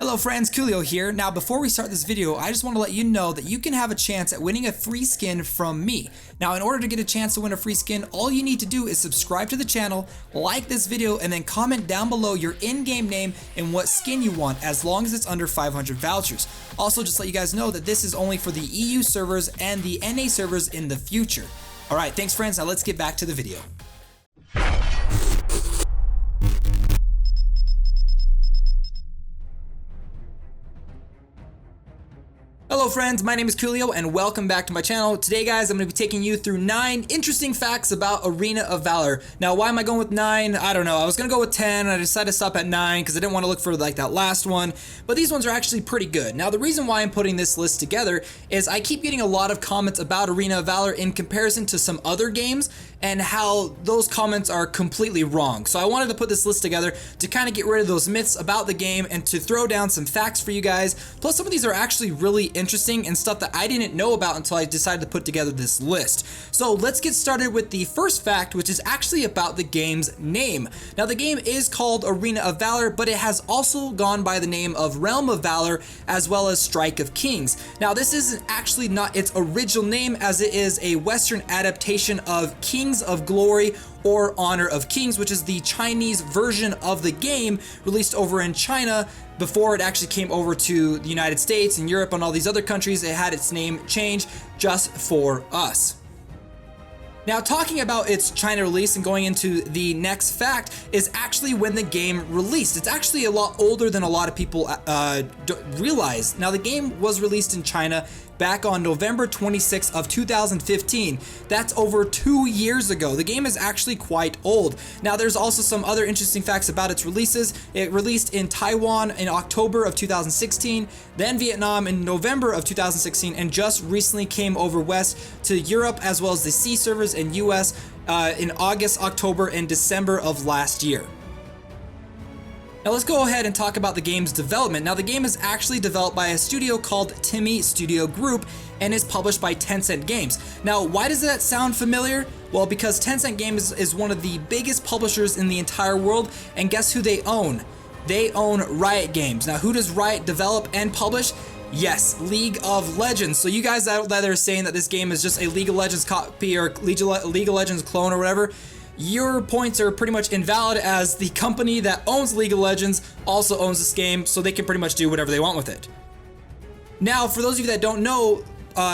Hello friends, Koolio here. Now before we start this video, I just want to let you know that you can have a chance at winning a free skin from me. Now in order to get a chance to win a free skin, all you need to do is subscribe to the channel, like this video, and then comment down below your in-game name and what skin you want, as long as it's under 500 vouchers. Also, just let you guys know that this is only for the EU servers and the NA servers in the future. Alright, thanks friends, now let's get back to the video. Hello friends, my name is Koolio and welcome back to my channel. Today guys, I'm going to be taking you through 9 interesting facts about Arena of Valor. Now why am I going with 9? I don't know. I was going to go with 10 and I decided to stop at 9 because I didn't want to look for like that last one. But these ones are actually pretty good. Now the reason why I'm putting this list together is I keep getting a lot of comments about Arena of Valor in comparison to some other games and how those comments are completely wrong. So I wanted to put this list together to kind of get rid of those myths about the game and to throw down some facts for you guys. Plus some of these are actually really interesting and stuff that I didn't know about until I decided to put together this list. So let's get started with the first fact, which is actually about the game's name. Now the game is called Arena of Valor, but it has also gone by the name of Realm of Valor as well as Strike of Kings. Now this is actually not its original name, as it is a Western adaptation of Kings of Glory or Honor of Kings, which is the Chinese version of the game released over in China before it actually came over to the United States and Europe and all these other countries. It had its name changed just for us. Now talking about its China release and going into the next fact is actually when the game released. It's actually a lot older than a lot of people realize. Now the game was released in China back on November 26th of 2015. That's over 2 years ago. The game is actually quite old. Now there's also some other interesting facts about its releases. It released in Taiwan in October of 2016, then Vietnam in November of 2016, and just recently came over west to Europe as well as the C servers in US in August, October, and December of last year. Now let's go ahead and talk about the game's development. Now the game is actually developed by a studio called Timmy Studio Group and is published by Tencent Games. Now why does that sound familiar? Well, because Tencent Games is one of the biggest publishers in the entire world, and guess who they own? They own Riot Games. Now who does Riot develop and publish? Yes, League of Legends. So you guys out there saying that this game is just a League of Legends copy or League of Legends clone or whatever, your points are pretty much invalid, as the company that owns League of Legends also owns this game, so they can pretty much do whatever they want with it. Now, for those of you that don't know,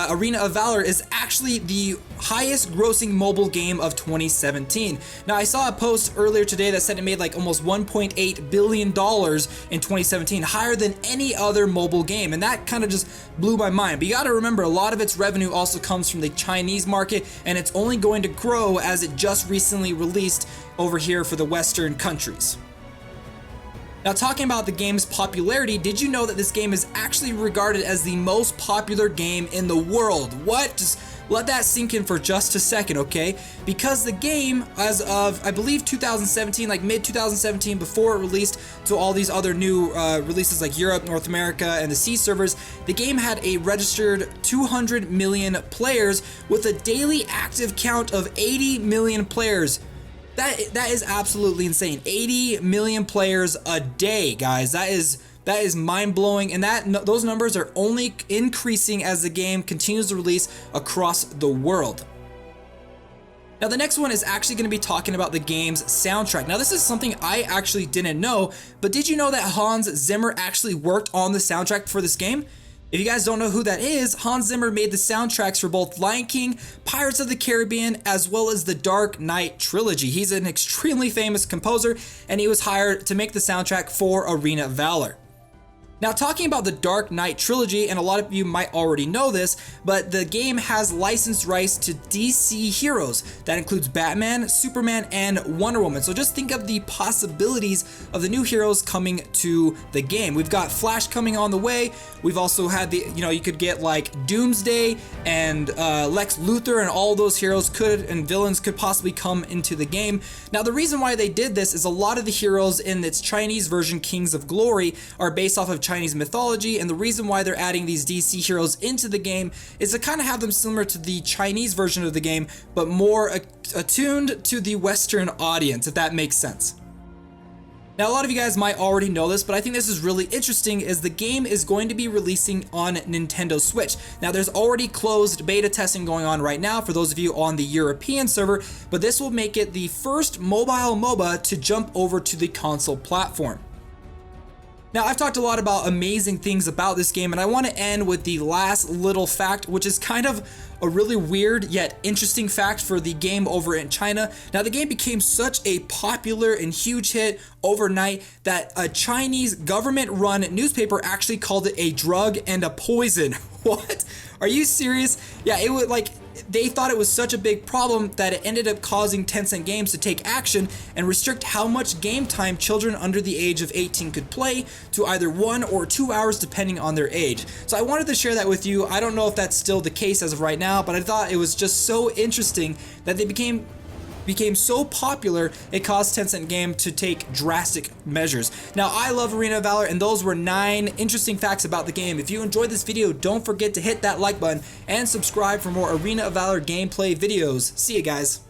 Arena of Valor is actually the highest grossing mobile game of 2017. Now I saw a post earlier today that said it made like almost $1.8 billion in 2017, higher than any other mobile game, and that kind of just blew my mind. But you gotta remember, a lot of its revenue also comes from the Chinese market, and it's only going to grow as it just recently released over here for the Western countries. Now talking about the game's popularity, did you know that this game is actually regarded as the most popular game in the world? What? Just let that sink in for just a second, okay? Because the game, as of, I believe 2017, like mid 2017, before it released to all these other new releases like Europe, North America, and the C servers, the game had a registered 200 million players with a daily active count of 80 million players. That is absolutely insane. 80 million players a day, guys. That is mind-blowing, and those numbers are only increasing as the game continues to release across the world. Now the next one is actually going to be talking about the game's soundtrack. Now this is something I actually didn't know, but did you know that Hans Zimmer actually worked on the soundtrack for this game? If you guys don't know who that is, Hans Zimmer made the soundtracks for both Lion King, Pirates of the Caribbean, as well as the Dark Knight trilogy. He's an extremely famous composer, and he was hired to make the soundtrack for Arena of Valor. Now talking about the Dark Knight trilogy, and a lot of you might already know this, but the game has licensed rights to DC heroes. That includes Batman, Superman, and Wonder Woman. So just think of the possibilities of the new heroes coming to the game. We've got Flash coming on the way. We've also had the, you could get like Doomsday and Lex Luthor, and all those heroes and villains could possibly come into the game. Now the reason why they did this is a lot of the heroes in its Chinese version, Kings of Glory, are based off of Chinese mythology, and the reason why they're adding these DC heroes into the game is to kind of have them similar to the Chinese version of the game, but more attuned to the Western audience, if that makes sense. Now, a lot of you guys might already know this, but I think this is really interesting as the game is going to be releasing on Nintendo Switch. Now, there's already closed beta testing going on right now for those of you on the European server, but this will make it the first mobile MOBA to jump over to the console platform. Now, I've talked a lot about amazing things about this game, and I want to end with the last little fact, which is kind of a really weird yet interesting fact for the game over in China. Now, the game became such a popular and huge hit overnight that a Chinese government-run newspaper actually called it a drug and a poison. What? Are you serious? Yeah, it was like, they thought it was such a big problem that it ended up causing Tencent Games to take action and restrict how much game time children under the age of 18 could play to either 1 or 2 hours depending on their age. So I wanted to share that with you. I don't know if that's still the case as of right now, but I thought it was just so interesting that they became so popular it caused Tencent Game to take drastic measures. Now, I love Arena of Valor, and those were 9 interesting facts about the game. If you enjoyed this video, don't forget to hit that like button and subscribe for more Arena of Valor gameplay videos. See you guys.